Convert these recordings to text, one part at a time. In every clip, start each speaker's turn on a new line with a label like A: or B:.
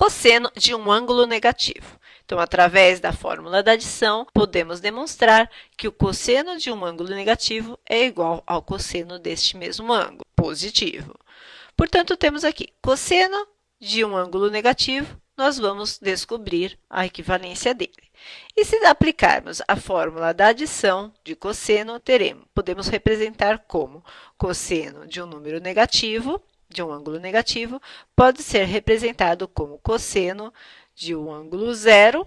A: Cosseno de um ângulo negativo. Então, através da fórmula da adição, podemos demonstrar que o cosseno de um ângulo negativo é igual ao cosseno deste mesmo ângulo positivo. Portanto, temos aqui cosseno de um ângulo negativo, nós vamos descobrir a equivalência dele. E se aplicarmos a fórmula da adição de cosseno, podemos representar como cosseno de um número negativo, de um ângulo negativo, pode ser representado como cosseno de um ângulo 0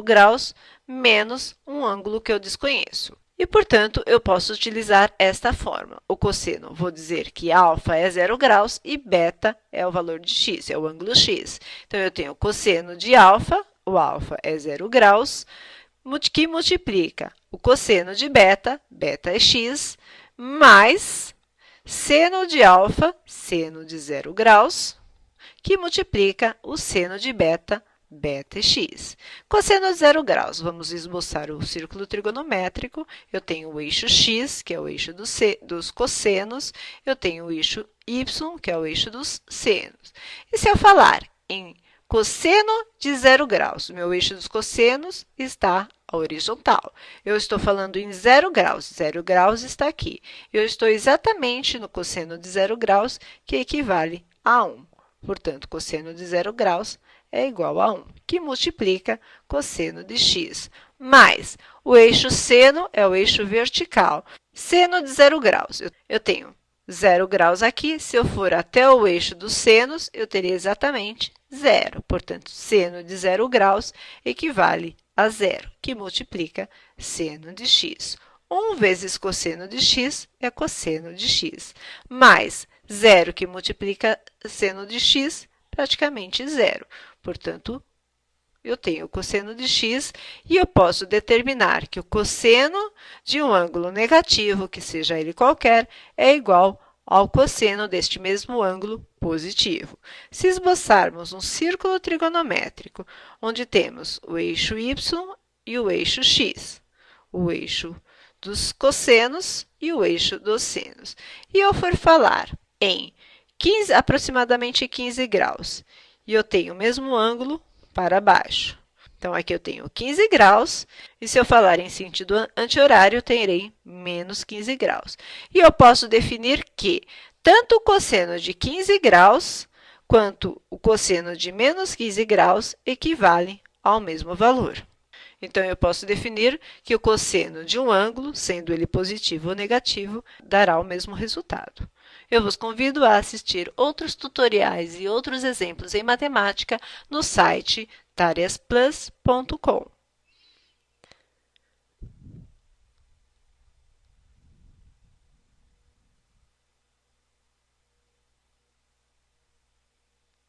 A: graus, menos um ângulo que eu desconheço. E, portanto, eu posso utilizar esta fórmula. O cosseno, vou dizer que alfa é 0 graus e beta é o valor de x, é o ângulo x. Então, eu tenho o cosseno de alfa, o alfa é 0 graus, que multiplica o cosseno de beta, beta é x, mais seno de alfa, seno de 0 graus, que multiplica o seno de beta, beta é x. Cosseno de 0 graus, vamos esboçar o círculo trigonométrico. Eu tenho o eixo x, que é o eixo dos cossenos. Eu tenho o eixo y, que é o eixo dos senos. E se eu falar em cosseno de 0 graus, o meu eixo dos cossenos está horizontal. Eu estou falando em 0 graus. 0 graus está aqui. Eu estou exatamente no cosseno de 0 graus, que equivale a 1. Portanto, cosseno de 0 graus é igual a 1, que multiplica cosseno de x. Mais o eixo seno é o eixo vertical. Seno de 0 graus. Eu tenho 0 graus aqui. Se eu for até o eixo dos senos, eu teria exatamente 0. Portanto, seno de 0 graus equivale a 0, que multiplica seno de x. 1 vezes cosseno de x é cosseno de x, mais 0 que multiplica seno de x, praticamente 0. Portanto, eu tenho o cosseno de x e eu posso determinar que o cosseno de um ângulo negativo, que seja ele qualquer, é igual ao cosseno deste mesmo ângulo positivo. Se esboçarmos um círculo trigonométrico, onde temos o eixo y e o eixo x, o eixo dos cossenos e o eixo dos senos, e eu for falar em aproximadamente 15 graus, e eu tenho o mesmo ângulo para baixo. Então, aqui eu tenho 15 graus, e se eu falar em sentido anti-horário, eu terei menos 15 graus. E eu posso definir que tanto o cosseno de 15 graus quanto o cosseno de menos 15 graus equivalem ao mesmo valor. Então, eu posso definir que o cosseno de um ângulo, sendo ele positivo ou negativo, dará o mesmo resultado. Eu vos convido a assistir outros tutoriais e outros exemplos em matemática no site tarefasplus.com.